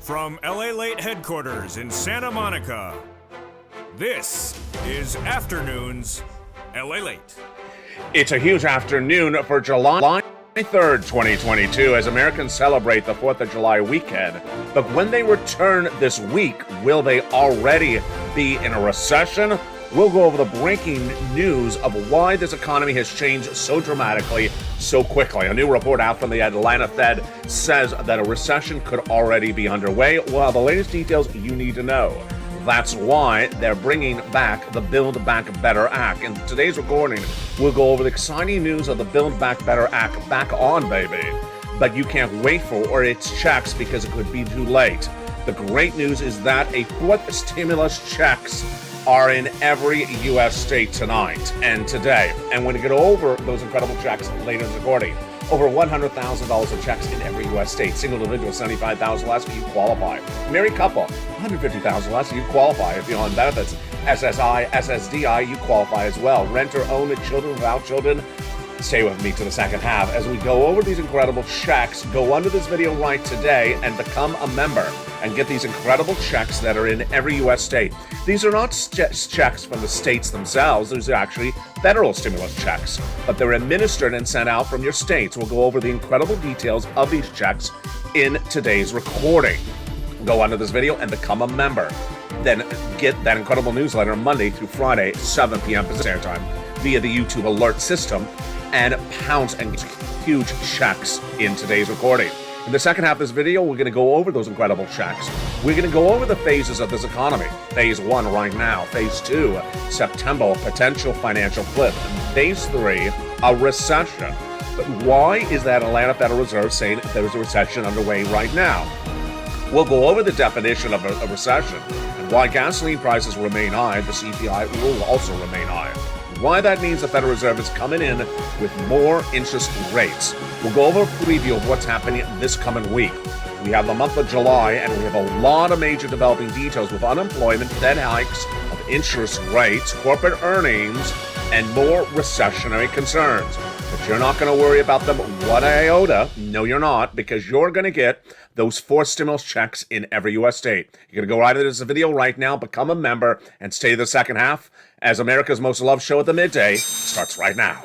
From LALATE headquarters in Santa Monica, this is Afternoons LALATE. It's a huge afternoon for July 3rd, 2022, as Americans celebrate the 4th of July weekend. But when they return this week, will they already be in a recession? We'll go over the breaking news of why this economy has changed so dramatically, so quickly. A new report out from the Atlanta Fed says that a recession could already be underway. Well, the latest details you need to know. That's why they're bringing back the Build Back Better Act. In today's recording, we'll go over the exciting news of the Build Back Better Act back on, baby. But you can't wait for its checks because it could be too late. The great news is that a fourth stimulus checks are in every U.S. state tonight and today. And when you get over those incredible checks later in the recording, over $100,000 of checks in every U.S. state. Single individual, $75,000 less, you qualify. Married couple, $150,000 less, you qualify. If you're on benefits, SSI, SSDI, you qualify as well. Renter, owned, children, without children. Stay with me to the second half as we go over these incredible checks. Go under this video right today and become a member and get these incredible checks that are in every U.S. state. These are not checks from the states themselves. These are actually federal stimulus checks, but they're administered and sent out from your states. We'll go over the incredible details of these checks in today's recording. Go under this video and become a member. Then get that incredible newsletter Monday through Friday, 7 p.m. Pacific Time via the YouTube alert system, and pounce and get huge checks in today's recording. In the second half of this video, we're going to go over those incredible checks. We're going to go over the phases of this economy. Phase 1 right now. Phase 2, September, potential financial cliff. And phase 3, a recession. But why is that Atlanta Federal Reserve saying there's a recession underway right now? We'll go over the definition of a recession and why gasoline prices remain high. The CPI will also remain high. Why that means the Federal Reserve is coming in with more interest rates. We'll go over a preview of what's happening this coming week. We have the month of July, and we have a lot of major developing details with unemployment, Fed hikes of interest rates, corporate earnings, and more recessionary concerns. But you're not going to worry about them one iota. No, you're not, because you're going to get those 4 stimulus checks in every U.S. state. You're going to go right into this video right now, become a member, and stay to the second half as America's most loved show at the midday starts right now.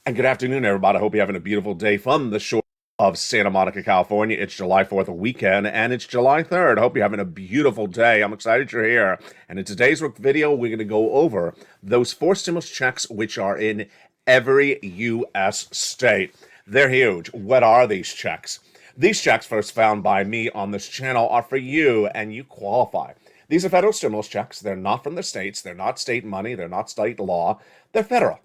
And good afternoon, everybody. I hope you're having a beautiful day from the shore of Santa Monica, California. It's July 4th weekend, and it's July 3rd. I hope you're having a beautiful day. I'm excited you're here. And in today's video, we're going to go over those 4 stimulus checks, which are in every U.S. state. They're huge. What are these checks? These checks, first found by me on this channel, are for you, and you qualify. These are federal stimulus checks. They're not from the states. They're not state money. They're not state law. They're federal.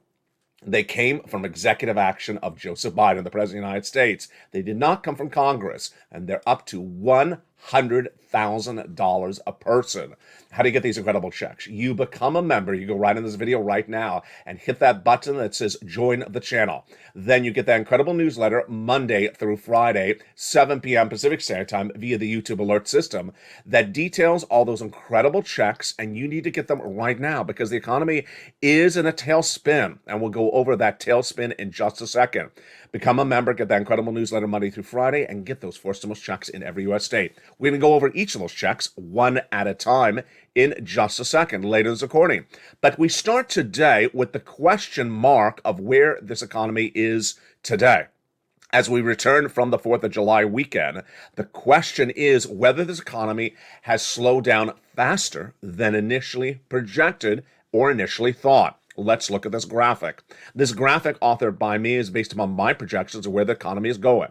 They came from executive action of Joseph Biden, the President of the United States. They did not come from Congress, and they're up to $100,000 a person. How do you get these incredible checks? You become a member. You go right in this video right now and hit that button that says join the channel. Then you get that incredible newsletter Monday through Friday, 7 p.m. Pacific Standard Time via the YouTube alert system that details all those incredible checks, and you need to get them right now because the economy is in a tailspin, and we'll go over that tailspin in just a second. Become a member, get that incredible newsletter Monday through Friday, and get those 4 stimulus checks in every U.S. state. We're going to go over each of those checks one at a time in just a second, later in this recording. But we start today with the question mark of where this economy is today. As we return from the 4th of July weekend, the question is whether this economy has slowed down faster than initially projected or initially thought. Let's look at this graphic. This graphic authored by me is based upon my projections of where the economy is going.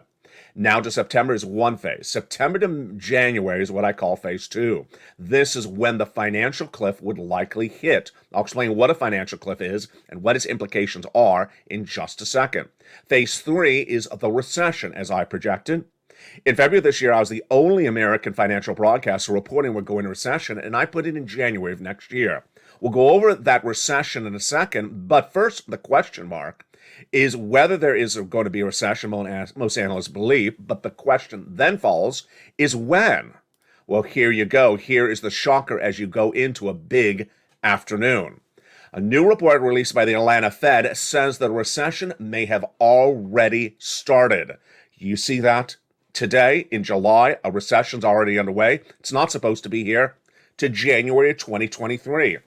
Now to September is one phase. September to January is what I call phase 2. This is when the financial cliff would likely hit. I'll explain what a financial cliff is and what its implications are in just a second. Phase 3 is the recession, as I projected. In February of this year, I was the only American financial broadcaster reporting we're going into recession, and I put it in January of next year. We'll go over that recession in a second, but first, the question mark is whether there is going to be a recession. Most analysts believe, but the question then follows is when. Well, here you go. Here is the shocker as you go into a big afternoon. A new report released by the Atlanta Fed says the recession may have already started. You see that? Today, in July, a recession's already underway. It's not supposed to be here to January of 2023.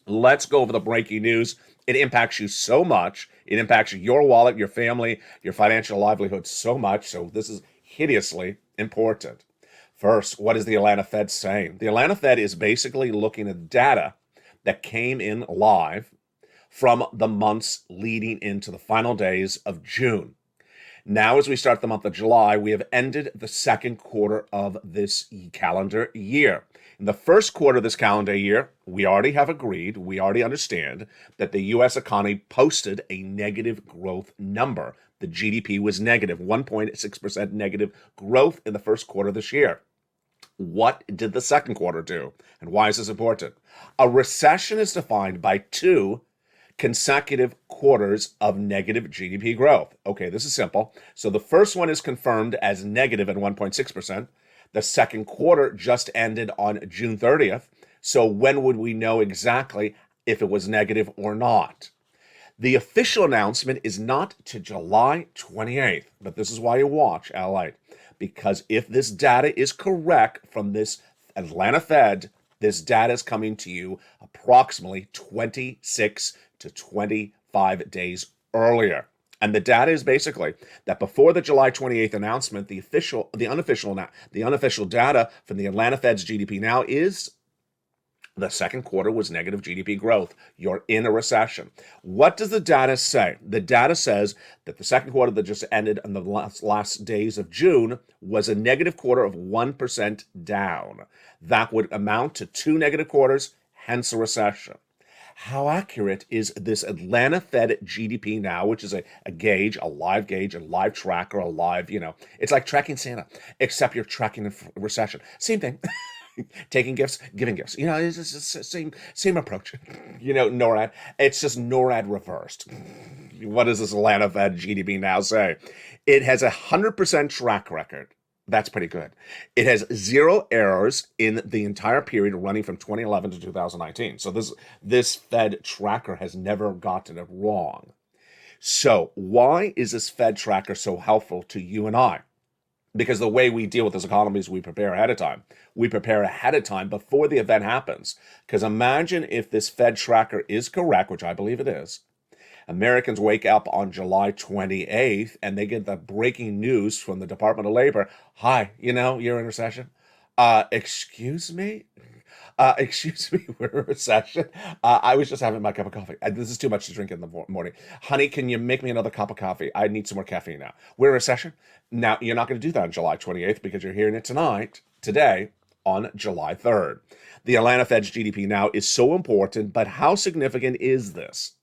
Let's go over the breaking news. It impacts you so much. It impacts your wallet, your family, your financial livelihood so much. So this is hideously important. First, what is the Atlanta Fed saying? The Atlanta Fed is basically looking at data that came in live from the months leading into the final days of June. Now, as we start the month of July, we have ended the second quarter of this calendar year. In the first quarter of this calendar year, we already have agreed, we already understand that the U.S. economy posted a negative growth number. The GDP was negative, 1.6% negative growth in the first quarter of this year. What did the second quarter do? And why is this important? A recession is defined by 2 consecutive quarters of negative GDP growth. Okay, this is simple. So the first one is confirmed as negative at 1.6%. The second quarter just ended on June 30th. So when would we know exactly if it was negative or not? The official announcement is not to July 28th, but this is why you watch LALATE. Because if this data is correct from this Atlanta Fed, this data is coming to you approximately 26 to 25 days earlier. And the data is basically that before the July 28th announcement, the unofficial data from the Atlanta Fed's GDP now is the second quarter was negative GDP growth. You're in a recession. What does the data say? The data says that the second quarter that just ended on the last days of June was a negative quarter of 1% down. That would amount to 2 negative quarters, hence a recession. How accurate is this Atlanta Fed GDP now, which is a gauge, a live tracker, it's like tracking Santa, except you're tracking a recession. Same thing. Taking gifts, giving gifts. It's just the same approach. NORAD. It's just NORAD reversed. What does this Atlanta Fed GDP now say? It has 100% track record. That's pretty good. It has 0 errors in the entire period running from 2011 to 2019. So this Fed tracker has never gotten it wrong. So why is this Fed tracker so helpful to you and I? Because the way we deal with this economy is we prepare ahead of time. We prepare ahead of time before the event happens. Because imagine if this Fed tracker is correct, which I believe it is. Americans wake up on July 28th and they get the breaking news from the Department of Labor. Hi, you're in recession. Excuse me? Excuse me, we're in recession. I was just having my cup of coffee. This is too much to drink in the morning. Honey, can you make me another cup of coffee? I need some more caffeine now. We're in recession. Now, you're not going to do that on July 28th because you're hearing it today, on July 3rd. The Atlanta Fed's GDP now is so important, but how significant is this?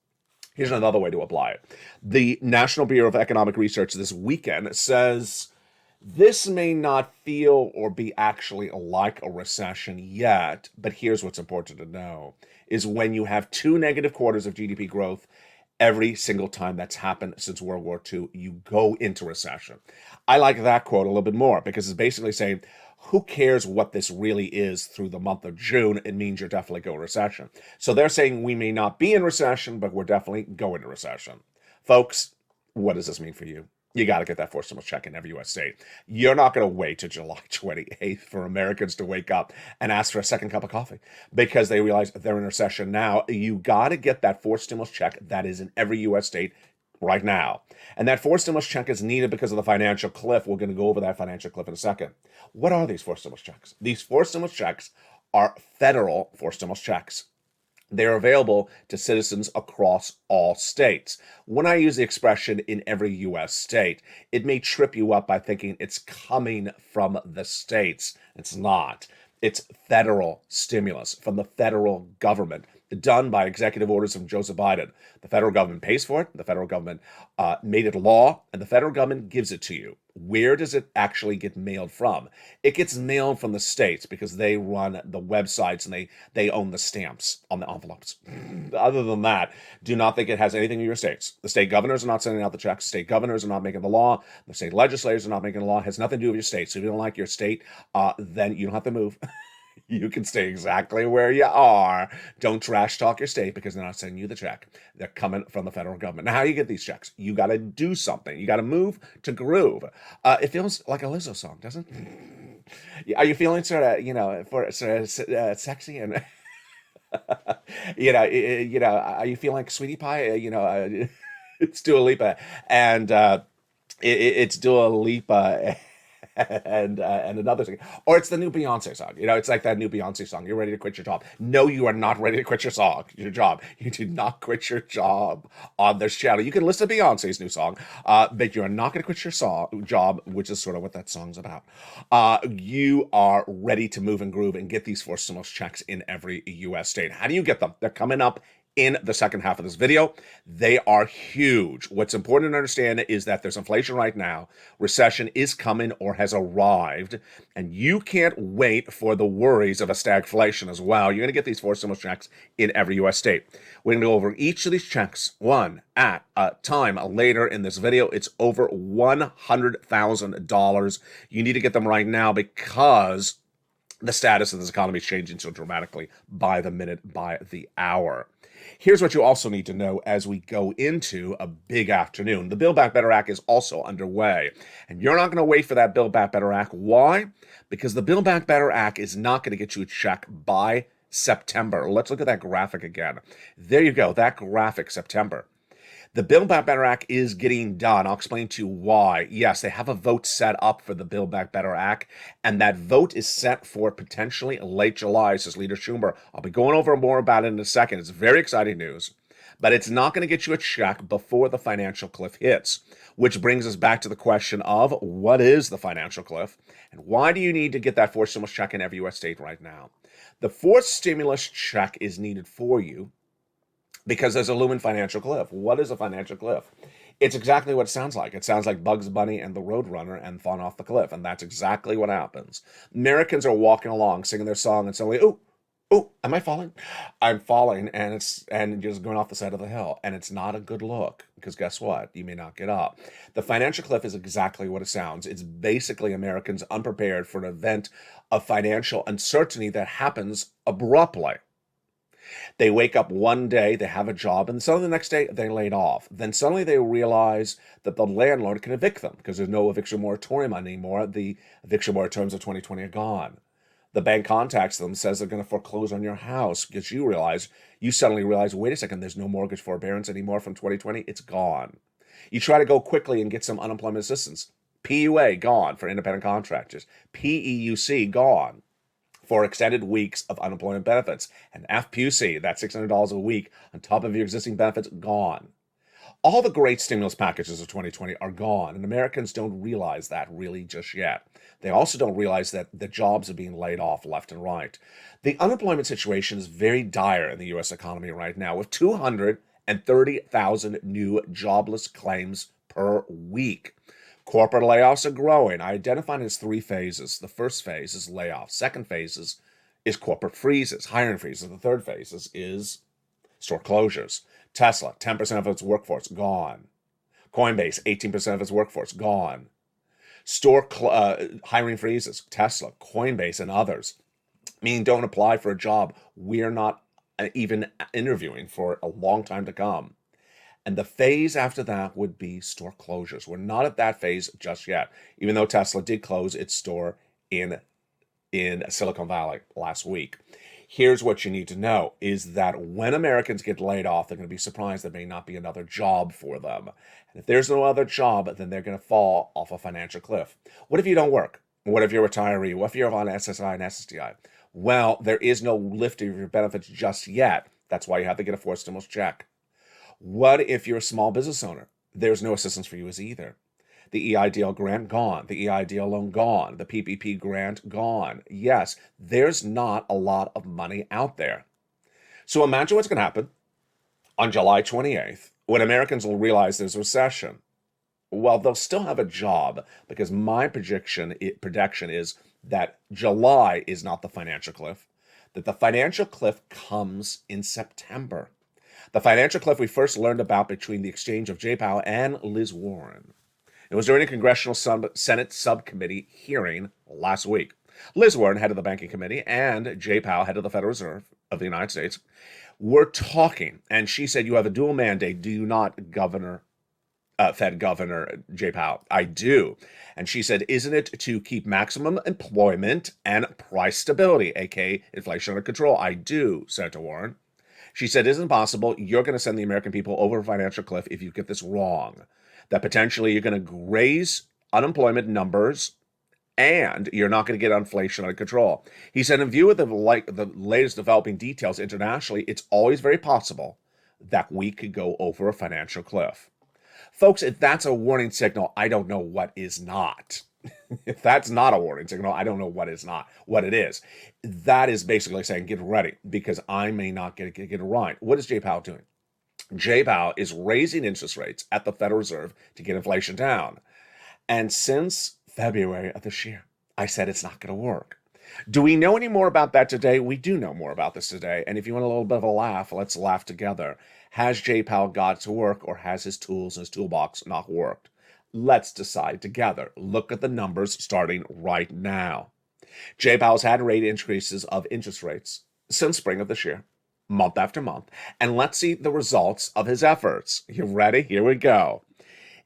Here's another way to apply it. The National Bureau of Economic Research this weekend says this may not feel or be actually like a recession yet, but here's what's important to know, is when you have 2 negative quarters of GDP growth, every single time that's happened since World War II, you go into recession. I like that quote a little bit more because it's basically saying, who cares what this really is through the month of June? It means you're definitely going recession. So they're saying we may not be in recession, but we're definitely going to recession. Folks, what does this mean for you? You got to get that forced stimulus check in every U.S. state. You're not going to wait till July 28th for Americans to wake up and ask for a second cup of coffee because they realize they're in recession now. You got to get that forced stimulus check that is in every U.S. state right now. And that forced stimulus check is needed because of the financial cliff. We're going to go over that financial cliff in a second. What are these forced stimulus checks? These forced stimulus checks are federal forced stimulus checks. They're available to citizens across all states. When I use the expression in every U.S. state, it may trip you up by thinking it's coming from the states. It's not. It's federal stimulus from the federal government done by executive orders from Joseph Biden. The federal government pays for it. The federal government made it law, and the federal government gives it to you. Where does it actually get mailed from? It gets mailed from the states because they run the websites and they own the stamps on the envelopes. Other than that, do not think it has anything to do with your states. The state governors are not sending out the checks. State governors are not making the law. The state legislators are not making the law. It has nothing to do with your state. So if you don't like your state, then you don't have to move. You can stay exactly where you are. Don't trash talk your state because they're not sending you the check. They're coming from the federal government. Now, how do you get these checks? You got to do something. You got to move to groove. It feels like a Lizzo song, doesn't it? Are you feeling sort of sexy and are you feeling like Sweetie Pie? It's Dua Lipa and it's Dua Lipa. And another thing, or it's the new Beyonce song. It's like that new Beyonce song. You're ready to quit your job. No, you are not ready to quit your job. You do not quit your job on this channel. You can listen to Beyonce's new song, but you're not going to quit your job, which is sort of what that song's about. You are ready to move and groove and get these forced stimulus checks in every U.S. state. How do you get them? They're coming up in the second half of this video. They are huge. What's important to understand is that there's inflation right now. Recession is coming or has arrived, and you can't wait for the worries of a stagflation as well. You're going to get these forced stimulus checks in every U.S. state. We're going to go over each of these checks one at a time. Later in this video, it's over $100,000. You need to get them right now because the status of this economy is changing so dramatically by the minute, by the hour. Here's what you also need to know as we go into a big afternoon. The Build Back Better Act is also underway, and you're not going to wait for that Build Back Better Act. Why? Because the Build Back Better Act is not going to get you a check by September. Let's look at that graphic again. There you go, that graphic, September. The Build Back Better Act is getting done. I'll explain to you why. Yes, they have a vote set up for the Build Back Better Act, and that vote is set for potentially late July, says Leader Schumer. I'll be going over more about it in a second. It's very exciting news, but it's not going to get you a check before the financial cliff hits, which brings us back to the question of what is the financial cliff, and why do you need to get that forced stimulus check in every U.S. state right now? The forced stimulus check is needed for you because there's a looming financial cliff. What is a financial cliff? It's exactly what it sounds like. It sounds like Bugs Bunny and the Roadrunner and falling off the cliff, and that's exactly what happens. Americans are walking along, singing their song, and suddenly, oh, am I falling? I'm falling, and you're just going off the side of the hill, and it's not a good look, because guess what? You may not get up. The financial cliff is exactly what it sounds. It's basically Americans unprepared for an event of financial uncertainty that happens abruptly. They wake up one day, they have a job, and suddenly the next day they're laid off. Then suddenly they realize that the landlord can evict them because there's no eviction moratorium anymore. The eviction moratoriums of 2020 are gone. The bank contacts them, says they're going to foreclose on your house because you suddenly realize, wait a second, there's no mortgage forbearance anymore from 2020. It's gone. You try to go quickly and get some unemployment assistance. PUA, gone for independent contractors. PEUC, gone for extended weeks of unemployment benefits. And FPUC, that's $600 a week on top of your existing benefits, gone. All the great stimulus packages of 2020 are gone, and Americans don't realize that really just yet. They also don't realize that the jobs are being laid off left and right. The unemployment situation is very dire in the U.S. economy right now, with 230,000 new jobless claims per week. Corporate layoffs are growing. I identified it as three phases. The first phase is layoffs. Second phase is corporate freezes, hiring freezes. The third phase is store closures. Tesla, 10% of its workforce, gone. Coinbase, 18% of its workforce, gone. Store hiring freezes, Tesla, Coinbase, and others, meaning don't apply for a job we're not even interviewing for a long time to come. And the phase after that would be store closures. We're not at that phase just yet, even though Tesla did close its store in Silicon Valley last week. Here's what you need to know is that when Americans get laid off, they're going to be surprised there may not be another job for them. And if there's no other job, then they're going to fall off a financial cliff. What if you don't work? What if you're a retiree? What if you're on SSI and SSDI? Well, there is no lift of your benefits just yet. That's why you have to get a forced stimulus check. What if you're a small business owner? There's no assistance for you as either. The EIDL grant, gone. The EIDL loan, gone. The PPP grant, gone. Yes, there's not a lot of money out there. So imagine what's going to happen on July 28th when Americans will realize there's a recession. Well, they'll still have a job because my prediction is that July is not the financial cliff, that the financial cliff comes in September. The financial cliff we first learned about between the exchange of Jay Powell and Liz Warren. It was during a Congressional Senate subcommittee hearing last week. Liz Warren, head of the Banking Committee, and Jay Powell, head of the Federal Reserve of the United States, were talking, and she said, "You have a dual mandate, do you not, Fed Governor Jay Powell?" "I do." And she said, "Isn't it to keep maximum employment and price stability, aka inflation under control?" "I do," Senator Warren. She said, "Isn't it possible you're going to send the American people over a financial cliff if you get this wrong? That potentially you're going to raise unemployment numbers and you're not going to get inflation under control." He said, "In view of the latest developing details internationally, it's always very possible that we could go over a financial cliff." Folks, if that's a warning signal, I don't know what is not. If that's not a warning signal, I don't know what it is. That is basically saying, get ready, because I may not get it right. What is Jay Powell doing? Jay Powell is raising interest rates at the Federal Reserve to get inflation down. And since February of this year, I said it's not going to work. Do we know any more about that today? We do know more about this today. And if you want a little bit of a laugh, let's laugh together. Has Jay Powell got to work, or has his tools in his toolbox not worked? Let's decide together. Look at the numbers starting right now. Jay Powell's had rate increases of interest rates since spring of this year, month after month. And let's see the results of his efforts. You ready? Here we go.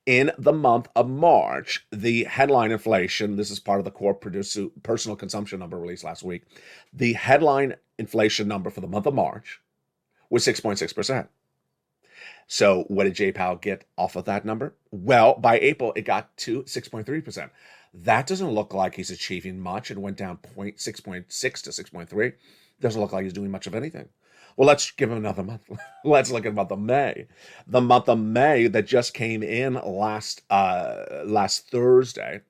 In the month of March, the headline inflation, this is part of the core personal consumption number released last week, the headline inflation number for the month of March was 6.6%. So what did Jay Powell get off of that number? Well, by April, it got to 6.3%. That doesn't look like he's achieving much. It went down 6.6 to 6.3. Doesn't look like he's doing much of anything. Well, let's give him another month. Let's look at the month of May. The month of May that just came in last Thursday,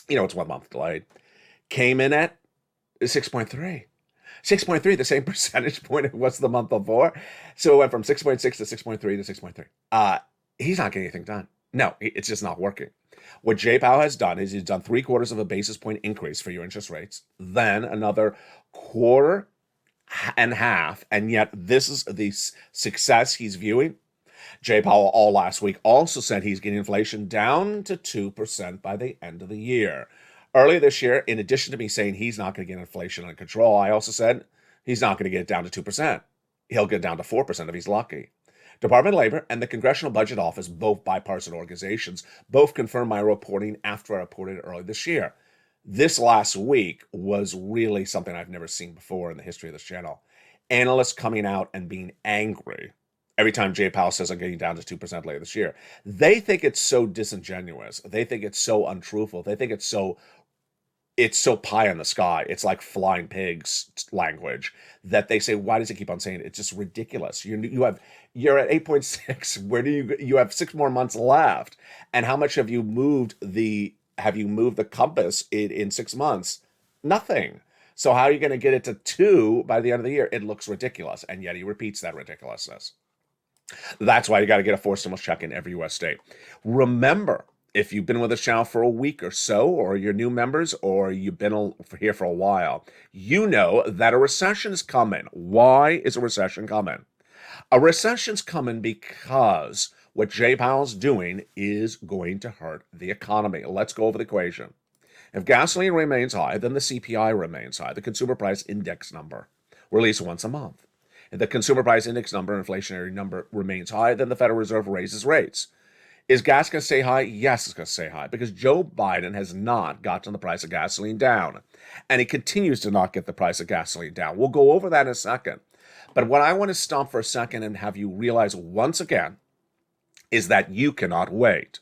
it's 1 month delayed, came in at 6.3. 6.3, the same percentage point it was the month before. So it went from 6.6 to 6.3 to 6.3. He's not getting anything done. No, it's just not working. What Jay Powell has done is he's done 3/4 of a basis point increase for your interest rates, then another quarter and half, and yet this is the success he's viewing. Jay Powell all last week also said he's getting inflation down to 2% by the end of the year. Earlier this year, in addition to me saying he's not going to get inflation under control, I also said he's not going to get it down to 2%. He'll get down to 4% if he's lucky. Department of Labor and the Congressional Budget Office, both bipartisan organizations, both confirmed my reporting after I reported it earlier this year. This last week was really something I've never seen before in the history of this channel. Analysts coming out and being angry every time Jay Powell says I'm getting down to 2% later this year. They think it's so disingenuous. They think it's so untruthful. They think it's so pie in the sky. It's like flying pigs language that they say, why does he keep on saying it? It's just ridiculous. You're at 8.6. Where do you have 6 more months left? And how much have you moved the compass in 6 months? Nothing. So how are you going to get it to 2 by the end of the year? It looks ridiculous. And yet he repeats that ridiculousness. That's why you got to get a forced stimulus check in every U.S. state. Remember, if you've been with this channel for a week or so, or you're new members, or you've been here for a while, you know that a recession is coming. Why is a recession coming? A recession's coming because what Jay Powell's doing is going to hurt the economy. Let's go over the equation. If gasoline remains high, then the CPI remains high, the Consumer Price Index number, released once a month. If the Consumer Price Index number, inflationary number, remains high, then the Federal Reserve raises rates. Is gas going to stay high? Yes, it's going to stay high because Joe Biden has not gotten the price of gasoline down. And he continues to not get the price of gasoline down. We'll go over that in a second. But what I want to stop for a second and have you realize once again is that you cannot wait.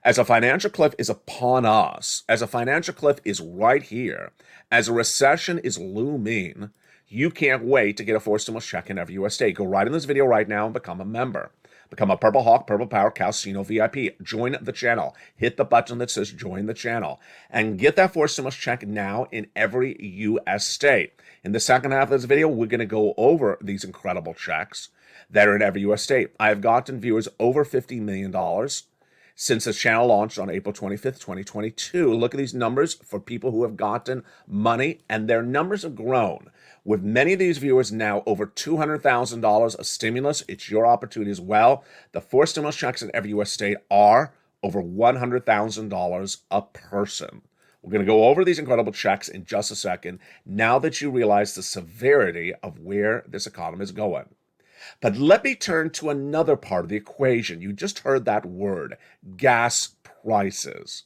As a financial cliff is upon us, as a financial cliff is right here, as a recession is looming, you can't wait to get a forced stimulus check in every U.S. state. Go right in this video right now and become a member. Become a Purple Hawk, Purple Power Casino VIP. Join the channel. Hit the button that says join the channel. And get that 4 stimulus check now in every U.S. state. In the second half of this video, we're going to go over these incredible checks that are in every U.S. state. I have gotten viewers over $50 million since this channel launched on April 25th, 2022. Look at these numbers for people who have gotten money, and their numbers have grown. With many of these viewers now over $200,000 of stimulus, it's your opportunity as well. The 4 stimulus checks in every U.S. state are over $100,000 a person. We're going to go over these incredible checks in just a second, now that you realize the severity of where this economy is going. But let me turn to another part of the equation. You just heard that word, gas prices.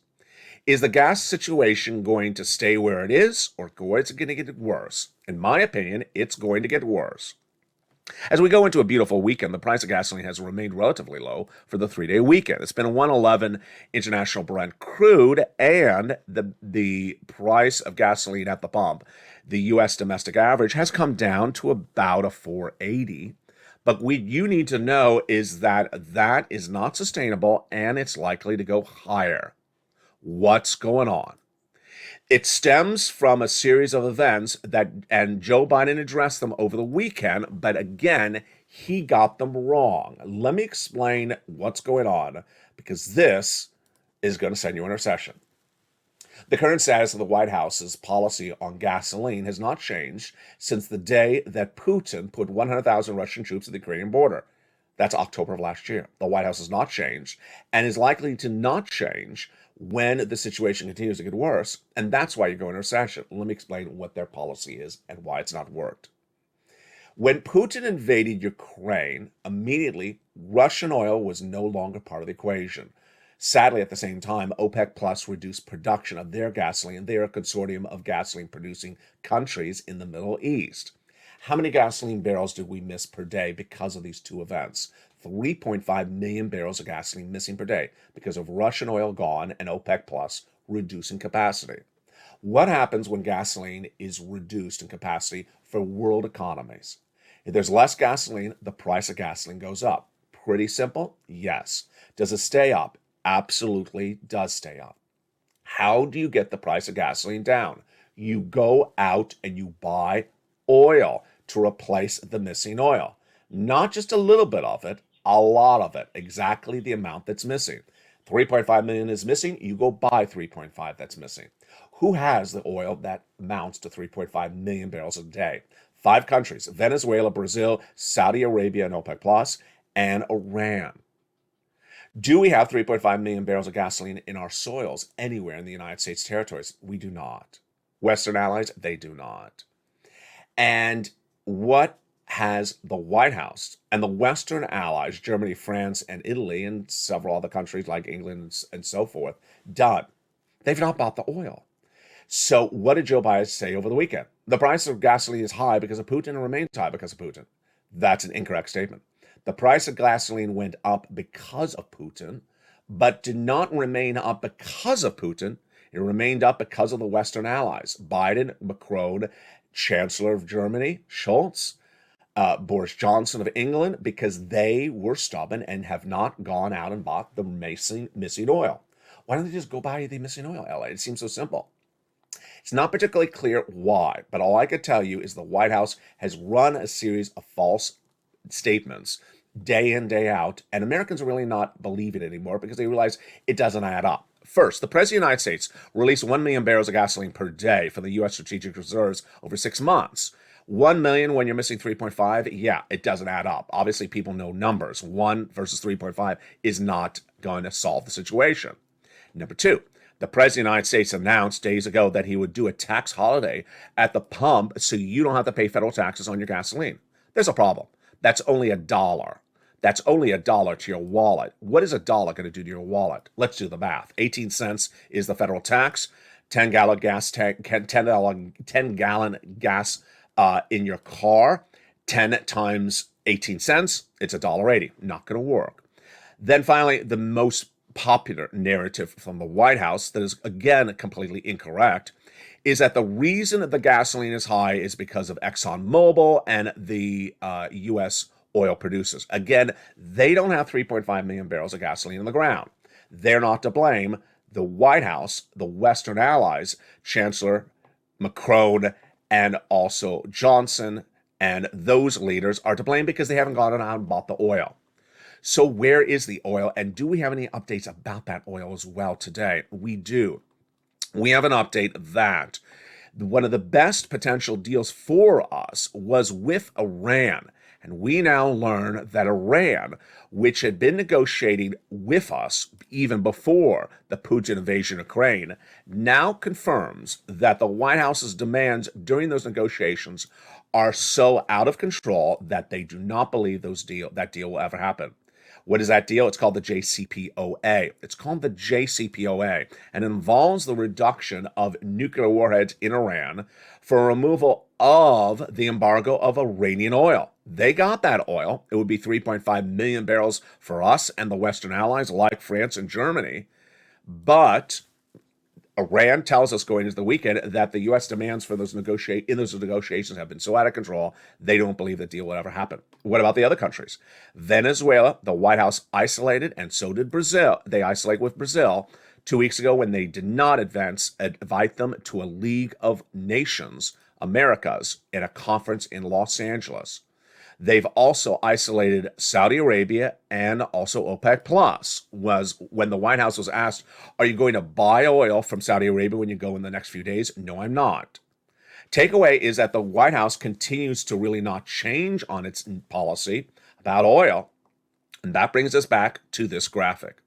Is the gas situation going to stay where it is, or is it going to get worse? In my opinion, it's going to get worse. As we go into a beautiful weekend, the price of gasoline has remained relatively low for the 3-day weekend. It's been $111 international Brent crude, and the price of gasoline at the pump, the U.S. domestic average, has come down to about a $4.80. But what you need to know is that that is not sustainable, and it's likely to go higher. What's going on? It stems from a series of events and Joe Biden addressed them over the weekend, but again, he got them wrong. Let me explain what's going on, because this is going to send you in a recession. The current status of the White House's policy on gasoline has not changed since the day that Putin put 100,000 Russian troops at the Ukrainian border. That's October of last year. The White House has not changed and is likely to not change when the situation continues to get worse, and that's why you're going into recession. Let me explain what their policy is and why it's not worked. When Putin invaded Ukraine, immediately Russian oil was no longer part of the equation. Sadly, at the same time, OPEC Plus reduced production of their gasoline. They are a consortium of gasoline-producing countries in the Middle East. How many gasoline barrels did we miss per day because of these two events? 3.5 million barrels of gasoline missing per day because of Russian oil gone and OPEC Plus reducing capacity. What happens when gasoline is reduced in capacity for world economies? If there's less gasoline, the price of gasoline goes up. Pretty simple? Yes. Does it stay up? Absolutely does stay up. How do you get the price of gasoline down? You go out and you buy oil to replace the missing oil. Not just a little bit of it, a lot of it, exactly the amount that's missing. 3.5 million is missing, you go buy 3.5 that's missing. Who has the oil that amounts to 3.5 million barrels a day? 5 countries: Venezuela, Brazil, Saudi Arabia, and OPEC Plus, and Iran. Do we have 3.5 million barrels of gasoline in our soils anywhere in the United States territories? We do not. Western allies, they do not. And what has the White House and the Western allies, Germany, France, and Italy, and several other countries like England and so forth, done? They've not bought the oil. So what did Joe Biden say over the weekend? The price of gasoline is high because of Putin and remains high because of Putin. That's an incorrect statement. The price of gasoline went up because of Putin, but did not remain up because of Putin. It remained up because of the Western allies: Biden, Macron, Chancellor of Germany, Scholz, Boris Johnson of England, because they were stubborn and have not gone out and bought the missing oil. Why don't they just go buy the missing oil, LA? It seems so simple. It's not particularly clear why, but all I could tell you is the White House has run a series of false statements day in, day out, and Americans are really not believe it anymore because they realize it doesn't add up. First, the President of the United States released 1 million barrels of gasoline per day from the U.S. strategic reserves over 6 months. 1 million when you're missing 3.5, yeah, it doesn't add up. Obviously, people know numbers. 1 versus 3.5 is not going to solve the situation. Number 2, the President of the United States announced days ago that he would do a tax holiday at the pump so you don't have to pay federal taxes on your gasoline. There's a problem. That's only $1. That's only $1 to your wallet. What is $1 going to do to your wallet? Let's do the math. 18 cents is the federal tax. 10-gallon gas tank, 10-gallon gas in your car. 10 times 18 cents, it's $1.80. Not going to work. Then finally, the most popular narrative from the White House that is, again, completely incorrect, is that the reason that the gasoline is high is because of ExxonMobil and the U.S. oil producers. Again, they don't have 3.5 million barrels of gasoline in the ground. They're not to blame. The White House, the Western allies, Chancellor Macron, and also Johnson, and those leaders are to blame because they haven't gone out and bought the oil. So where is the oil, and do we have any updates about that oil as well today? We do. We have an update that one of the best potential deals for us was with Iran. And we now learn that Iran, which had been negotiating with us even before the Putin invasion of Ukraine, now confirms that the White House's demands during those negotiations are so out of control that they do not believe that deal will ever happen. What is that deal? It's called the JCPOA. It's called the JCPOA and involves the reduction of nuclear warheads in Iran for removal of the embargo of Iranian oil. They got that oil. It would be 3.5 million barrels for us and the Western allies like France and Germany. But Iran tells us going into the weekend that the U.S. demands for those negotiations have been so out of control, they don't believe the deal will ever happen. What about the other countries? Venezuela, the White House isolated, and so did Brazil. They isolate with Brazil 2 weeks ago when they did not invite them to a League of Nations, Americas, in a conference in Los Angeles. They've also isolated Saudi Arabia and also OPEC Plus. Was when the White House was asked, are you going to buy oil from Saudi Arabia when you go in the next few days? No, I'm not. Takeaway is that the White House continues to really not change on its policy about oil. And that brings us back to this graphic.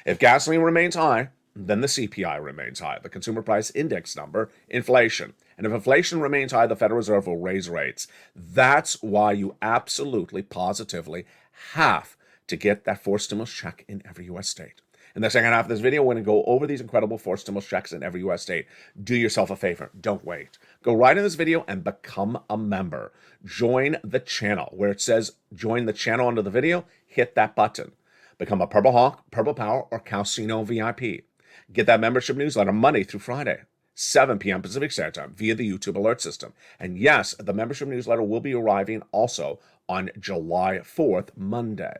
If gasoline remains high, then the CPI remains high, the consumer price index number, inflation. And if inflation remains high, the Federal Reserve will raise rates. That's why you absolutely, positively have to get that forced stimulus check in every U.S. state. In the second half of this video, we're going to go over these incredible forced stimulus checks in every U.S. state. Do yourself a favor. Don't wait. Go right in this video and become a member. Join the channel. Where it says join the channel under the video, hit that button. Become a Purple Hawk, Purple Power, or Calcino VIP. Get that membership newsletter Monday through Friday, 7 p.m. Pacific Standard Time via the YouTube alert system. And yes, the membership newsletter will be arriving also on July 4th, Monday.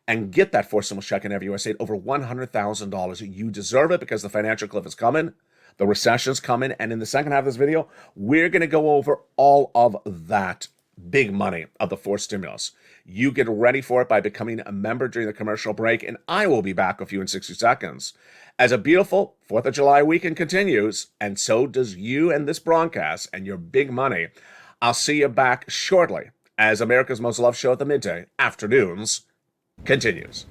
And get that forced stimulus check in every U.S. state, over $100,000. You deserve it because the financial cliff is coming, the recession's coming, and in the second half of this video, we're going to go over all of that big money of the forced stimulus. You get ready for it by becoming a member during the commercial break, and I will be back with you in 60 seconds. As a beautiful 4th of July weekend continues, and so does you and this broadcast and your big money, I'll see you back shortly as America's Most Loved Show at the midday, Afternoons, continues.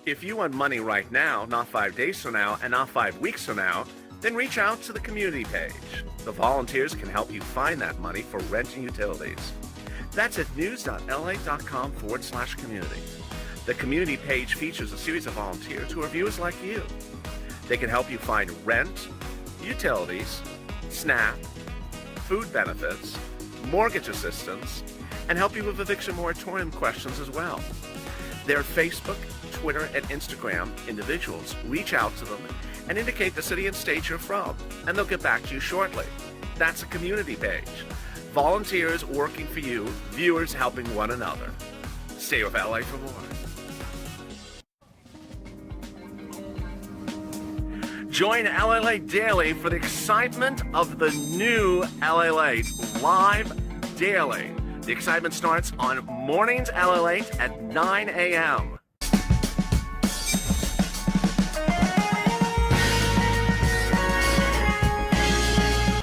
If you want money right now, not 5 days from now, and not 5 weeks from now, then reach out to the community page. The volunteers can help you find that money for rent and utilities. That's at news.la.com/community. The community page features a series of volunteers who are viewers like you. They can help you find rent, utilities, SNAP, food benefits, mortgage assistance, and help you with eviction moratorium questions as well. Their Facebook, Twitter, and Instagram individuals reach out to them and indicate the city and state you're from, and they'll get back to you shortly. That's a community page. Volunteers working for you, viewers helping one another. Stay with LA for more. Join LALATE Daily for the excitement of the new LALATE live daily. The excitement starts on mornings LALATE at 9 a.m.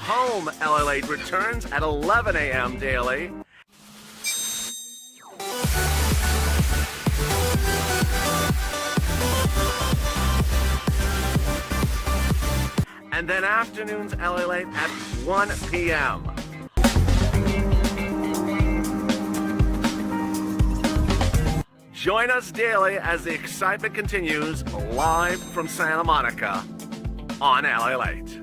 Home LALATE returns at 11 a.m. daily. And then afternoons LALATE at 1 p.m. Join us daily as the excitement continues live from Santa Monica on LALATE.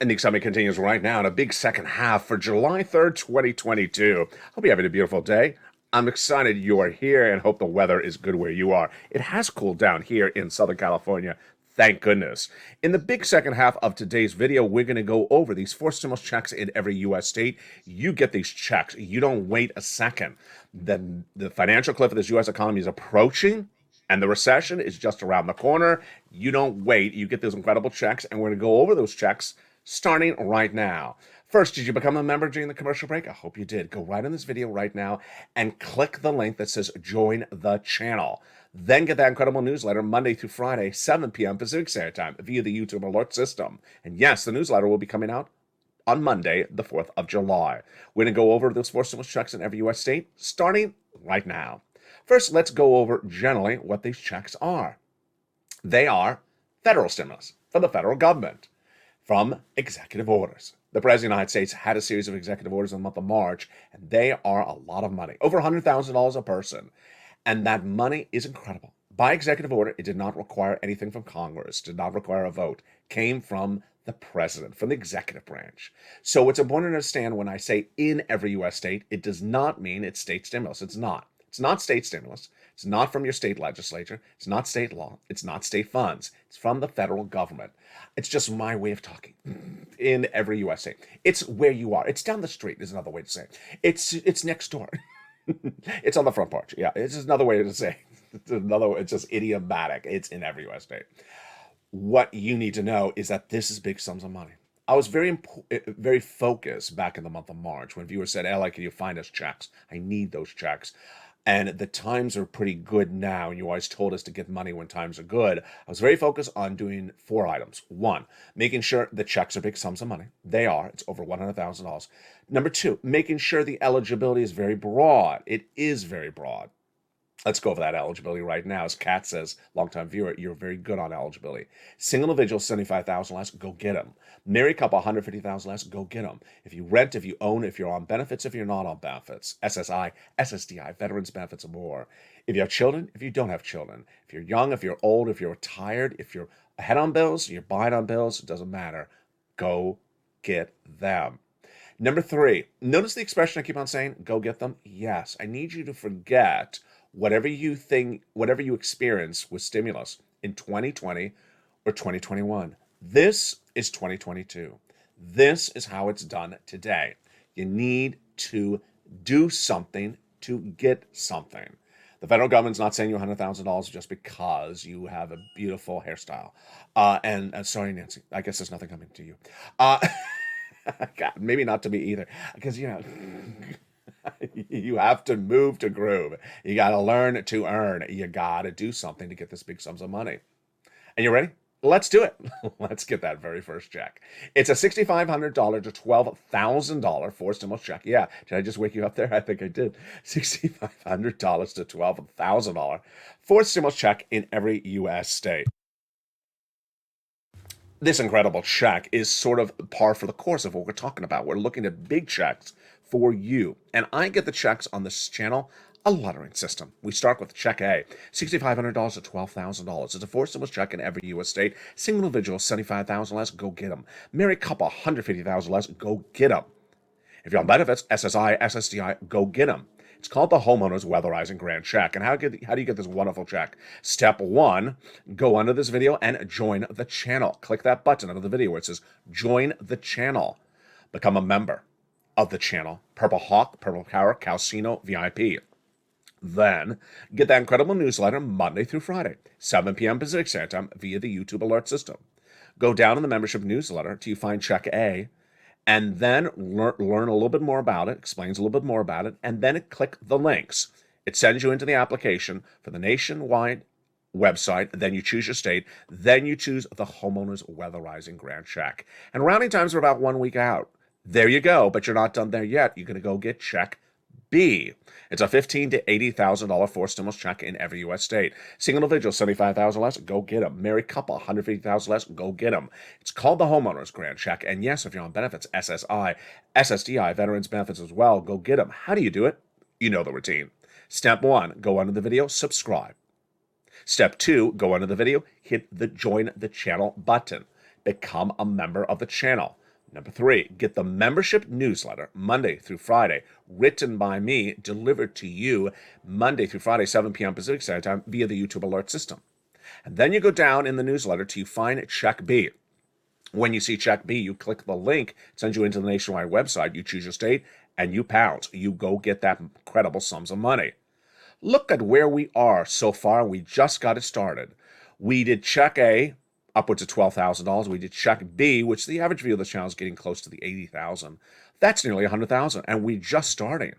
And the excitement continues right now in a big second half for July 3rd, 2022. Hope you're having a beautiful day. I'm excited you are here and hope the weather is good where you are. It has cooled down here in Southern California. Thank goodness. In the big second half of today's video, we're going to go over these 4 stimulus checks in every U.S. state. You get these checks. You don't wait a second. The financial cliff of this U.S. economy is approaching, and the recession is just around the corner. You don't wait. You get those incredible checks, and we're going to go over those checks starting right now. First, did you become a member during the commercial break? I hope you did. Go right in this video right now and click the link that says join the channel. Then get that incredible newsletter Monday through Friday, 7 p.m. Pacific Standard Time via the YouTube alert system. And yes, the newsletter will be coming out on Monday, the 4th of July. We're going to go over those 4 stimulus checks in every U.S. state, starting right now. First, let's go over generally what these checks are. They are federal stimulus for the federal government from executive orders. The President of the United States had a series of executive orders in the month of March, and they are a lot of money, over $100,000 a person. And that money is incredible. By executive order, it did not require anything from Congress, did not require a vote, came from the president, from the executive branch. So it's important to understand when I say in every U.S. state, it does not mean it's state stimulus. It's not. It's not state stimulus. It's not from your state legislature. It's not state law. It's not state funds. It's from the federal government. It's just my way of talking. In every U.S. state. It's where you are. It's down the street is another way to say it. It's next door. It's on the front porch. Yeah, it's just another way to say it's just idiomatic. It's in every U.S. state. What you need to know is that this is big sums of money. I was very focused back in the month of March when viewers said, "Ella, can you find us checks? I need those checks." And the times are pretty good now, and you always told us to get money when times are good. I was very focused on doing 4 items. 1, making sure the checks are big sums of money. They are. It's over $100,000. Number 2, making sure the eligibility is very broad. It is very broad. Let's go over that eligibility right now. As Kat says, longtime viewer, you're very good on eligibility. Single individual, $75,000 less, go get them. Married couple, $150,000 less, go get them. If you rent, if you own, if you're on benefits, if you're not on benefits, SSI, SSDI, veterans benefits, and more. If you have children, if you don't have children, if you're young, if you're old, if you're retired, if you're ahead on bills, you're behind on bills, it doesn't matter. Go get them. Number 3, notice the expression I keep on saying, go get them? Yes, I need you to forget whatever you experience with stimulus in 2020 or 2021. This is 2022. This is how it's done today. You need to do something to get something. The federal government's not saying you $100,000 just because you have a beautiful hairstyle. And sorry, Nancy, I guess there's nothing coming to you. God, maybe not to me either, because, you have to move to groove. You got to learn to earn. You got to do something to get this big sums of money. And you ready? Let's do it. Let's get that very first check. It's a $6,500 to $12,000 for stimulus check. Yeah, did I just wake you up there? I think I did. $6,500 to $12,000 for stimulus check in every U.S. state. This incredible check is sort of par for the course of what we're talking about. We're looking at big checks for you. And I get the checks on this channel, a lettering system. We start with check A, $6,500 to $12,000. It's a 4 stimulus check in every U.S. state. Single individual, $75,000 less, go get them. Married couple, $150,000 less, go get them. If you're on benefits, SSI, SSDI, go get them. It's called the Homeowners Weatherizing Grant Check. And how do you get this wonderful check? Step 1, go under this video and join the channel. Click that button under the video where it says join the channel. Become a member of the channel. Purple Hawk, Purple Cow, Calcino, VIP. Then get that incredible newsletter Monday through Friday, 7 p.m. Pacific Standard Time via the YouTube alert system. Go down in the membership newsletter till you find check A, and then learn a little bit more about it, explains a little bit more about it, and then click the links. It sends you into the application for the nationwide website, then you choose your state, then you choose the Homeowners Weatherizing Grant Check. And rounding times are about 1 week out. There you go, but you're not done there yet. You're going to go get check B. It's a $15,000 to $80,000 4 stimulus check in every U.S. state. Single individual, $75,000 less, go get them. Married couple, $150,000 less, go get them. It's called the Homeowners Grant Check. And yes, if you're on benefits, SSI, SSDI, veterans benefits as well, go get them. How do you do it? You know the routine. Step 1, go under the video, subscribe. Step 2, go under the video, hit the join the channel button. Become a member of the channel. Number 3, get the membership newsletter Monday through Friday, written by me, delivered to you Monday through Friday, 7 p.m. Pacific Standard Time via the YouTube alert system. And then you go down in the newsletter till you find check B. When you see check B, you click the link, it sends you into the nationwide website, you choose your state, and you pounce. You go get that incredible sums of money. Look at where we are so far. We just got it started. We did check A, upwards of $12,000. We did check B, which the average view of the channel is getting close to the 80,000. That's nearly 100,000, and we're just starting.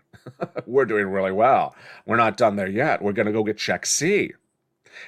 We're doing really well. We're not done there yet. We're going to go get check C.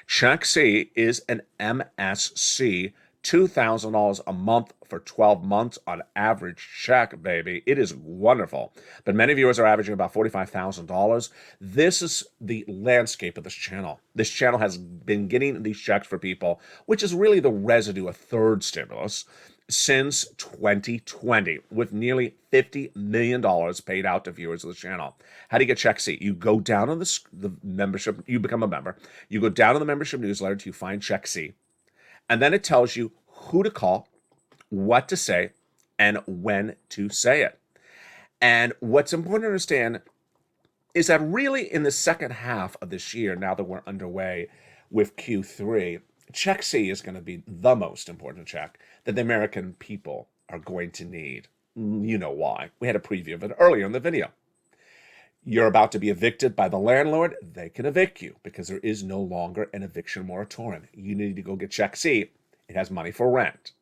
Check C is an MSC, $2,000 a month for 12 months on average check, baby. It is wonderful. But many viewers are averaging about $45,000. This is the landscape of this channel. This channel has been getting these checks for people, which is really the residue of third stimulus, since 2020, with nearly $50 million paid out to viewers of the channel. How do you get check C? You go down on the membership, you become a member. You go down on the membership newsletter till you find check C. And then it tells you who to call, what to say, and when to say it. And what's important to understand is that really in the second half of this year, now that we're underway with Q3, check C is going to be the most important check that the American people are going to need. You know why. We had a preview of it earlier in the video. You're about to be evicted by the landlord. They can evict you because there is no longer an eviction moratorium. You need to go get check C. It has money for rent.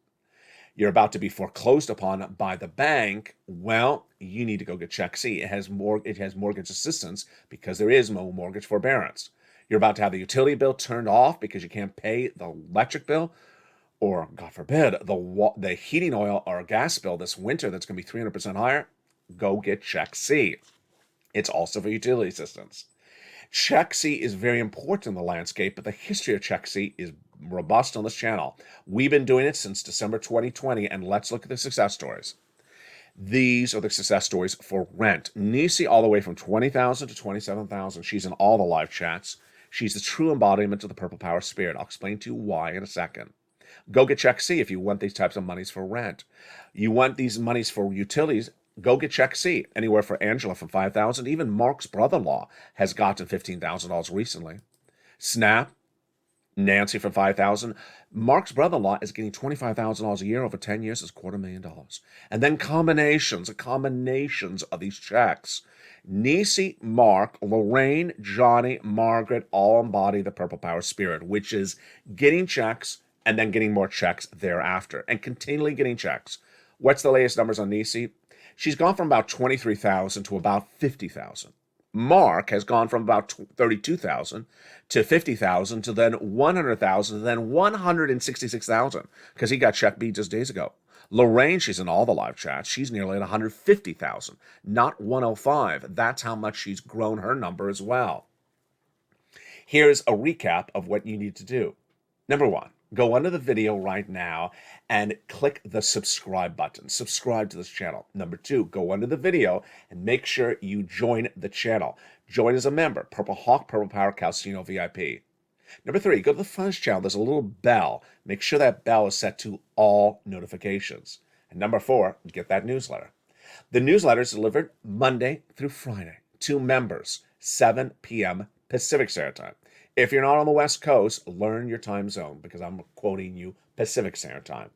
You're about to be foreclosed upon by the bank. Well, you need to go get check C. It has mortgage assistance because there is no mortgage forbearance. You're about to have the utility bill turned off because you can't pay the electric bill, or God forbid, the heating oil or gas bill this winter that's going to be 300% higher. Go get check C. It's also for utility assistance. Check C is very important in the landscape, but the history of check C is robust on this channel. We've been doing it since December 2020, and let's look at the success stories. These are the success stories for rent. Nisi all the way from 20,000 to 27,000. She's in all the live chats. She's the true embodiment of the Purple Power Spirit. I'll explain to you why in a second. Go get check C if you want these types of monies for rent. You want these monies for utilities, go get check C. Anywhere for Angela from $5,000. Even Mark's brother-in-law has gotten $15,000 recently. Snap, Nancy from $5,000. Mark's brother-in-law is getting $25,000 a year over 10 years is $250,000. And then combinations of these checks. Nisi, Mark, Lorraine, Johnny, Margaret all embody the Purple Power Spirit, which is getting checks and then getting more checks thereafter and continually getting checks. What's the latest numbers on Nisi? She's gone from about 23,000 to about 50,000. Mark has gone from about 32,000 to 50,000 to then 100,000 to then 166,000 because he got check B just days ago. Lorraine, she's in all the live chats. She's nearly at 150,000, not 105. That's how much she's grown her number as well. Here's a recap of what you need to do. Number one, go under the video right now and click the subscribe button. Subscribe to this channel. Number two, go under the video and make sure you join the channel. Join as a member. Purple Hawk, Purple Power, Calcino VIP. Number three, go to the first channel. There's a little bell. Make sure that bell is set to all notifications. And number four, get that newsletter. The newsletter is delivered Monday through Friday to members, 7 p.m. Pacific Standard Time. If you're not on the West Coast, learn your time zone because I'm quoting you Pacific Standard Time.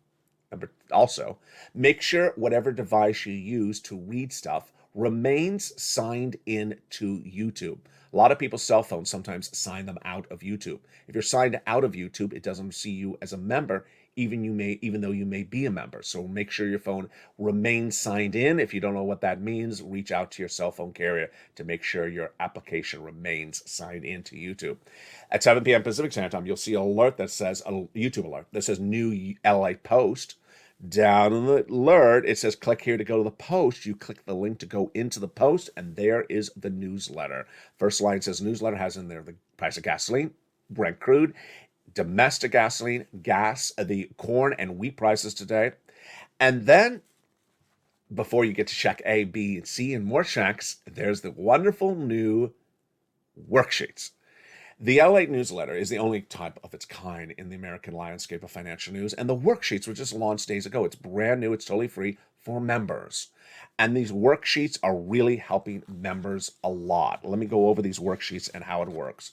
Also, make sure whatever device you use to read stuff remains signed in to YouTube. A lot of people's cell phones sometimes sign them out of YouTube. If you're signed out of YouTube, it doesn't see you as a member, even though you may be a member. So make sure your phone remains signed in. If you don't know what that means, reach out to your cell phone carrier to make sure your application remains signed into YouTube. At 7 p.m. Pacific Standard Time, you'll see an alert that says, a YouTube alert, that says new LALATE post. Down in the alert, it says click here to go to the post. You click the link to go into the post, and there is the newsletter. First line says newsletter has in there the price of gasoline, Brent crude, domestic gasoline, gas, the corn and wheat prices today. And then before you get to check A, B, and C and more checks, there's the wonderful new worksheets. The LALATE newsletter is the only type of its kind in the American landscape of financial news, and the worksheets were just launched days ago. It's brand new. It's totally free for members. And these worksheets are really helping members a lot. Let me go over these worksheets and how it works.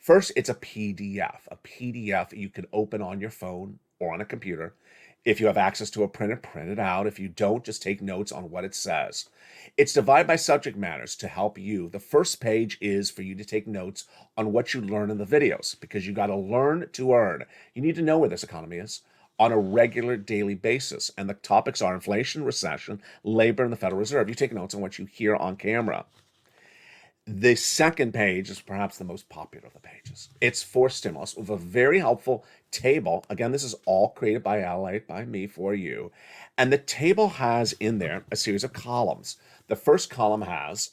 First, it's a PDF. A PDF you can open on your phone or on a computer. If you have access to a printer, print it out. If you don't, just take notes on what it says. It's divided by subject matters to help you. The first page is for you to take notes on what you learn in the videos, because you got to learn to earn. You need to know where this economy is on a regular daily basis. And the topics are inflation, recession, labor, and the Federal Reserve. You take notes on what you hear on camera. The second page is perhaps the most popular of the pages. It's for stimulus with a very helpful table. Again, this is all created by LALATE, by me, for you. And the table has in there a series of columns. The first column has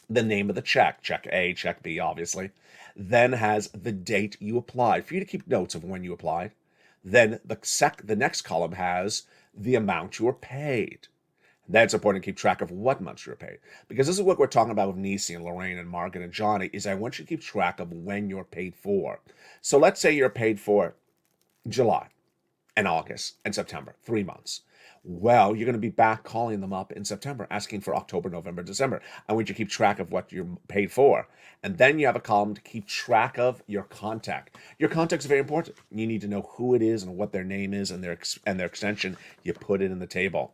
the name of the check A, check B, obviously. Then has the date you applied, for you to keep notes of when you applied. Then the next column has the amount you were paid. That's important to keep track of what months you're paid. Because this is what we're talking about with Nisi and Lorraine and Margaret and Johnny, is I want you to keep track of when you're paid for. So let's say you're paid for July and August and September, 3 months. Well, you're going to be back calling them up in September, asking for October, November, December. I want you to keep track of what you're paid for. And then you have a column to keep track of your contact. Your contact is very important. You need to know who it is and what their name is and their extension. You put it in the table.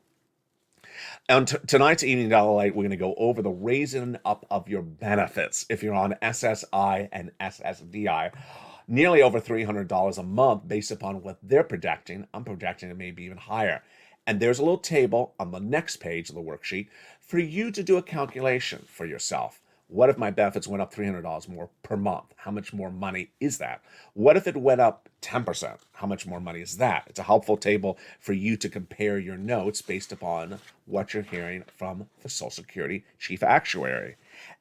On tonight's Evening Light, we're going to go over the raising up of your benefits. If you're on SSI and SSDI, nearly over $300 a month based upon what they're projecting. I'm projecting it may be even higher. And there's a little table on the next page of the worksheet for you to do a calculation for yourself. What if my benefits went up $300 more per month? How much more money is that? What if it went up 10%? How much more money is that? It's a helpful table for you to compare your notes based upon what you're hearing from the Social Security Chief Actuary.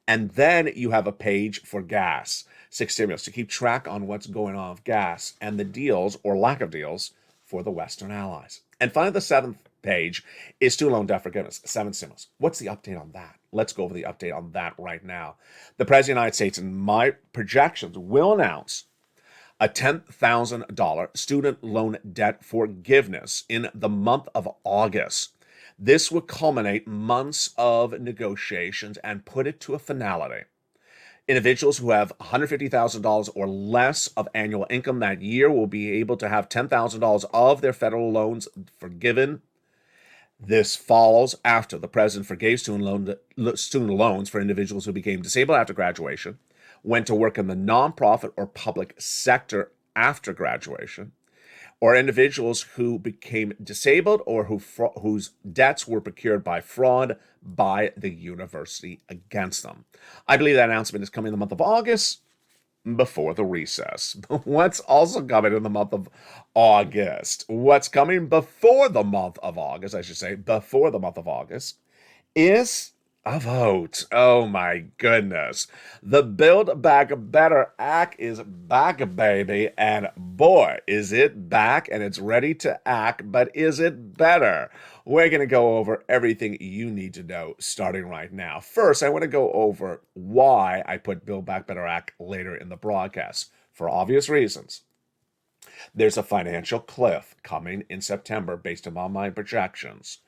And then you have a page for gas, 6 stimulus, to keep track on what's going on with gas and the deals or lack of deals for the Western allies. And finally, the 7th page is student loan debt forgiveness, 7 stimulus. What's the update on that? Let's go over the update on that right now. The President of the United States, in my projections, will announce a $10,000 student loan debt forgiveness in the month of August. This would culminate months of negotiations and put it to a finality. Individuals who have $150,000 or less of annual income that year will be able to have $10,000 of their federal loans forgiven. This follows after the president forgave student loans for individuals who became disabled after graduation, went to work in the nonprofit or public sector after graduation, or individuals who became disabled or whose debts were procured by fraud by the university against them. I believe that announcement is coming in the month of August, before the recess. What's also coming in the month of August? What's coming before the month of August, I should say, before the month of August, is a vote. Oh my goodness. The Build Back Better Act is back, baby. And boy, is it back and it's ready to act, but is it better? We're going to go over everything you need to know starting right now. First, I want to go over why I put Build Back Better Act later in the broadcast. For obvious reasons. There's a financial cliff coming in September based upon my projections.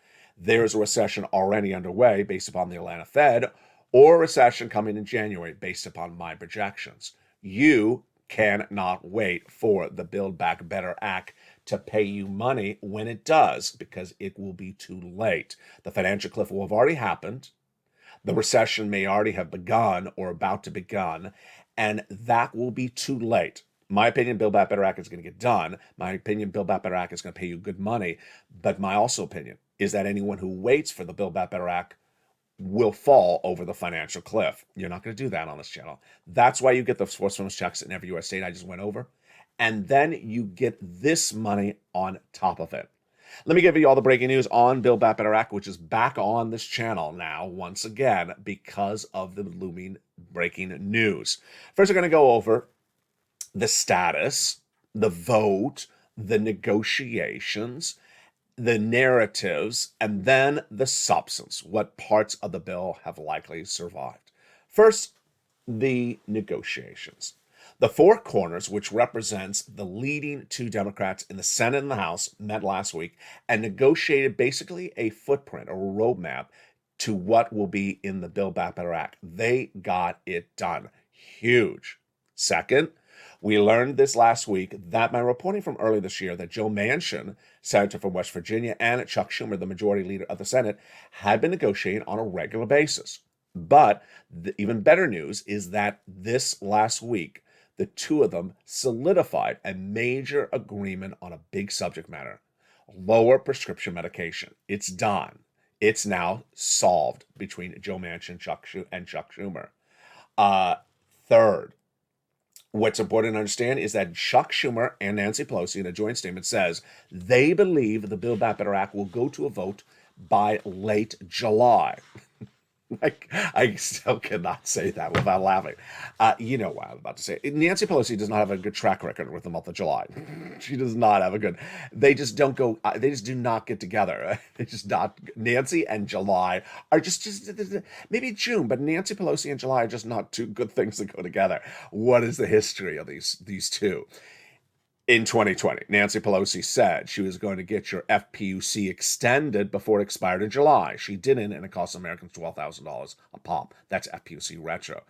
There's a recession already underway based upon the Atlanta Fed, or a recession coming in January based upon my projections. You cannot wait for the Build Back Better Act to pay you money when it does, because it will be too late. The financial cliff will have already happened. The recession may already have begun or about to begin, and that will be too late. My opinion, Build Back Better Act is going to get done. My opinion, Build Back Better Act is going to pay you good money. But my also opinion is that anyone who waits for the Build Back Better Act will fall over the financial cliff. You're not going to do that on this channel. That's why you get the forced stimulus checks in every U.S. state I just went over. And then you get this money on top of it. Let me give you all the breaking news on Build Back Better Act, which is back on this channel now, once again, because of the looming breaking news. First, we're going to go over the status, the vote, the negotiations, the narratives, and then the substance, what parts of the bill have likely survived. First, the negotiations. The four corners, which represents the leading two Democrats in the Senate and the House, met last week and negotiated basically a footprint or a roadmap to what will be in the Build Back Better Act. They got it done. Huge. Second, we learned this last week that my reporting from early this year that Joe Manchin, Senator from West Virginia, and Chuck Schumer, the majority leader of the Senate, had been negotiating on a regular basis. But the even better news is that this last week, the two of them solidified a major agreement on a big subject matter: lower prescription medication. It's done. It's now solved between Joe Manchin and Chuck Schumer. Uh, Third, what's important to understand is that Chuck Schumer and Nancy Pelosi in a joint statement says they believe the Build Back Better Act will go to a vote by late July. I still cannot say that without laughing. You know what I'm about to say. Nancy Pelosi does not have a good track record with the month of July. She does not have a good. They just don't go. They just do not get together. They just not. Nancy and July are just maybe June, but Nancy Pelosi and July are just not two good things that go together. What is the history of these two? In 2020, Nancy Pelosi said she was going to get your FPUC extended before it expired in July. She didn't, and it cost Americans $12,000 a pop. That's FPUC retro.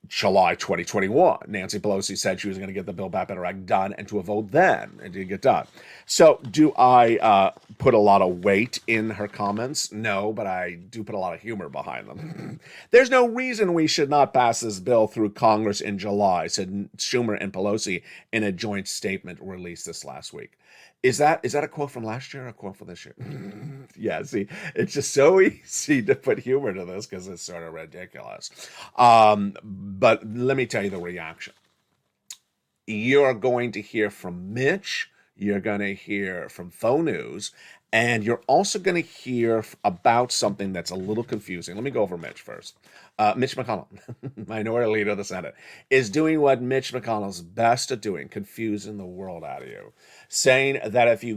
July 2021, Nancy Pelosi said she was going to get the Build Back Better Act done and to a vote then. It didn't get done. So do I put a lot of weight in her comments? No, but I do put a lot of humor behind them. There's no reason we should not pass this bill through Congress in July, said Schumer and Pelosi in a joint statement released this last week. Is that a quote from last year or a quote from this year? Yeah, see, it's just so easy to put humor to this because it's sort of ridiculous. But let me tell you the reaction. You're going to hear from Mitch. You're going to hear from Faux News. And you're also going to hear about something that's a little confusing. Let me go over Mitch first. Mitch McConnell, Minority Leader of the Senate, is doing what Mitch McConnell's best at doing, confusing the world out of you, saying that if you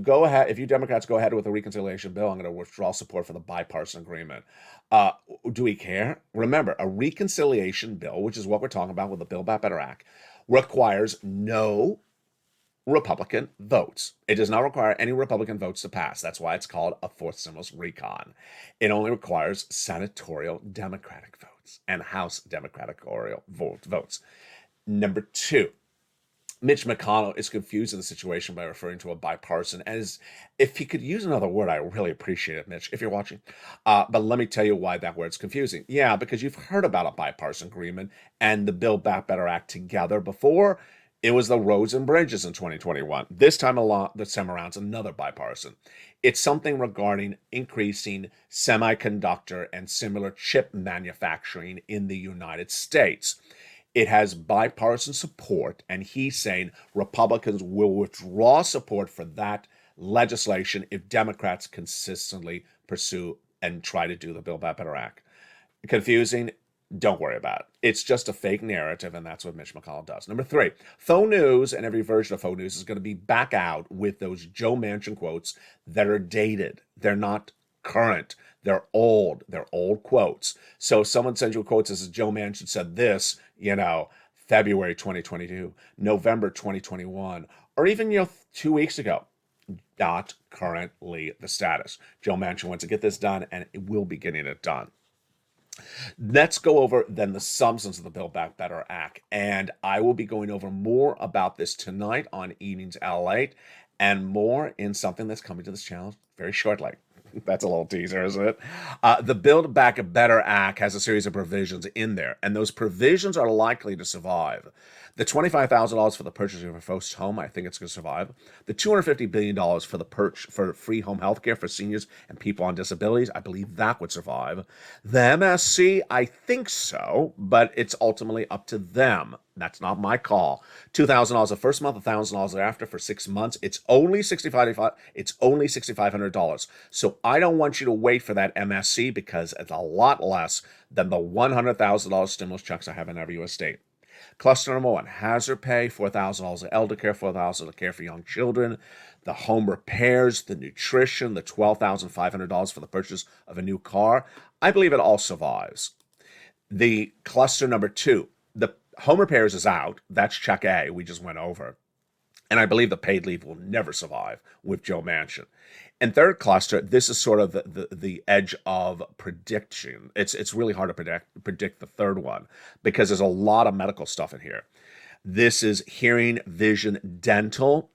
Democrats go ahead with a reconciliation bill, I'm going to withdraw support for the bipartisan agreement. Do we care? Remember, a reconciliation bill, which is what we're talking about with the Build Back Better Act, requires no Republican votes. It does not require any Republican votes to pass. That's why it's called a fourth stimulus recon. It only requires senatorial Democratic votes and House Democratic votes. Number two, Mitch McConnell is confusing the situation by referring to a bipartisan as if he could use another word. I really appreciate it, Mitch, if you're watching. But let me tell you why that word's confusing. Yeah, because you've heard about a bipartisan agreement and the Build Back Better Act together before. It was the roads and bridges in 2021. This time around, it's another bipartisan. It's something regarding increasing semiconductor and similar chip manufacturing in the United States. It has bipartisan support, and he's saying Republicans will withdraw support for that legislation if Democrats consistently pursue and try to do the Build Back Better Act. Confusing? Don't worry about it. It's just a fake narrative, and that's what Mitch McConnell does. Number three, Faux News and every version of Faux News is going to be back out with those Joe Manchin quotes that are dated. They're not current. They're old. They're old quotes. So if someone sends you a quote that says Joe Manchin said this, February 2022, November 2021, or even, 2 weeks ago, not currently the status. Joe Manchin wants to get this done, and it will be getting it done. Let's go over then the substance of the Build Back Better Act. And I will be going over more about this tonight on Evenings LALATE and more in something that's coming to this channel very shortly. That's a little teaser, isn't it? The Build Back Better Act has a series of provisions in there, and those provisions are likely to survive. The $25,000 for the purchase of a first home, I think it's going to survive. The $250 billion for free home health care for seniors and people on disabilities, I believe that would survive. The MSC, I think so, but it's ultimately up to them. That's not my call. $2,000 the first month, $1,000 thereafter for 6 months. It's only $6,500. So I don't want you to wait for that MSC because it's a lot less than the $100,000 stimulus checks I have in every U.S. state. Cluster number one, hazard pay, $4,000 of elder care, $4,000 of care for young children, the home repairs, the nutrition, the $12,500 for the purchase of a new car. I believe it all survives. The cluster number two, the home repairs is out. That's check A, we just went over. And I believe the paid leave will never survive with Joe Manchin. And third cluster, this is sort of the edge of prediction. It's really hard to predict the third one because there's a lot of medical stuff in here. This is hearing, vision, dental,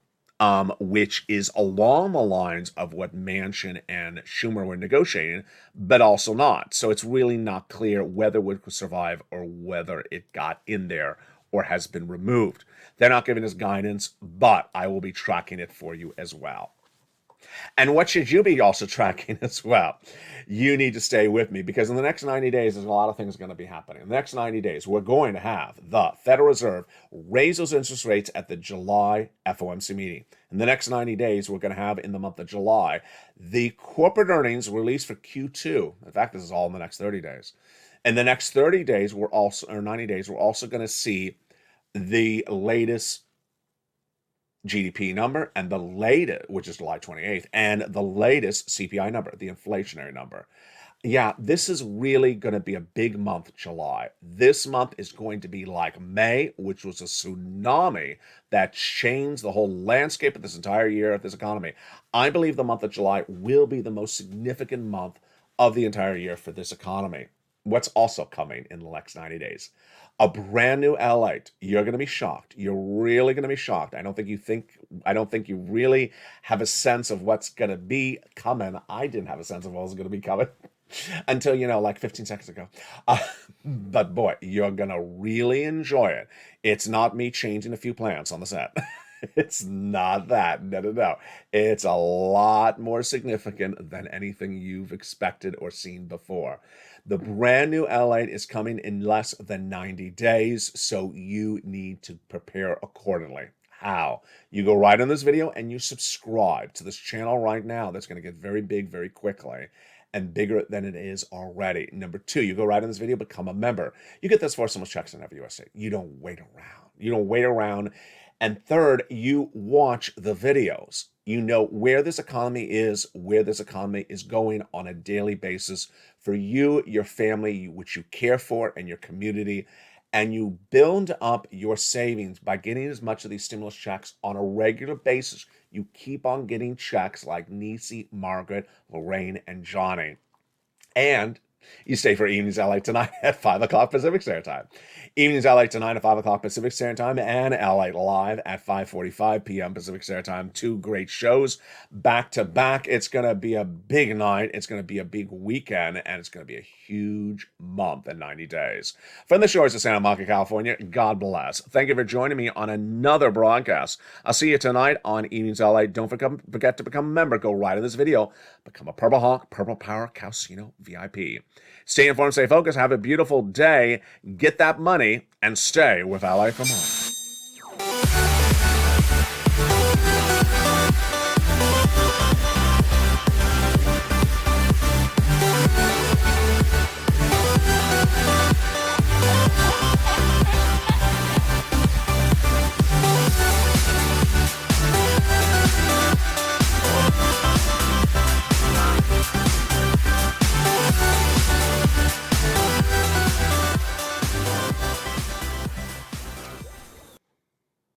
which is along the lines of what Manchin and Schumer were negotiating, but also not. So it's really not clear whether it would survive or whether it got in there or has been removed. They're not giving us guidance, but I will be tracking it for you as well. And what should you be also tracking as well? You need to stay with me because in the next 90 days, there's a lot of things going to be happening. In the next 90 days, we're going to have the Federal Reserve raise those interest rates at the July FOMC meeting. In the next 90 days, we're going to have in the month of July, the corporate earnings released for Q2. In fact, this is all in the next 30 days. In the next 30 days, or 90 days, we're also going to see the latest GDP number and the latest, which is July 28th, and the latest CPI number, the inflationary number. Yeah, this is really going to be a big month, July. This month is going to be like May, which was a tsunami that changed the whole landscape of this entire year of this economy. I believe the month of July will be the most significant month of the entire year for this economy. What's also coming in the next 90 days? A brand new LALATE. You're going to be shocked. You're really going to be shocked. I don't think you really have a sense of what's going to be coming. I didn't have a sense of what was going to be coming until, like 15 seconds ago. But boy, you're going to really enjoy it. It's not me changing a few plants on the set. It's not that. No. It's a lot more significant than anything you've expected or seen before. The brand new LALATE is coming in less than 90 days, so you need to prepare accordingly. How? You go right in this video and you subscribe to this channel right now. That's going to get very big very quickly and bigger than it is already. Number 2, you go right in this video, become a member. You get this for so much checks in every USA. You don't wait around. And third, you watch the videos. You know where this economy is going on a daily basis for you, your family, which you care for, and your community. And you build up your savings by getting as much of these stimulus checks on a regular basis. You keep on getting checks like Nisi, Margaret, Lorraine, and Johnny. And you stay for Evenings LA tonight at 5 o'clock Pacific Standard Time. Evenings LA tonight at 5 o'clock Pacific Standard Time and LA Live at 5:45 p.m. Pacific Standard Time. 2 great shows back to back. It's going to be a big night. It's going to be a big weekend, and it's going to be a huge month and 90 days. From the shores of Santa Monica, California, God bless. Thank you for joining me on another broadcast. I'll see you tonight on Evenings LA. Don't forget to become a member. Go right in this video. Become a Purple Hawk, Purple Power Casino VIP. Stay informed, stay focused, have a beautiful day, get that money, and stay with LA for more.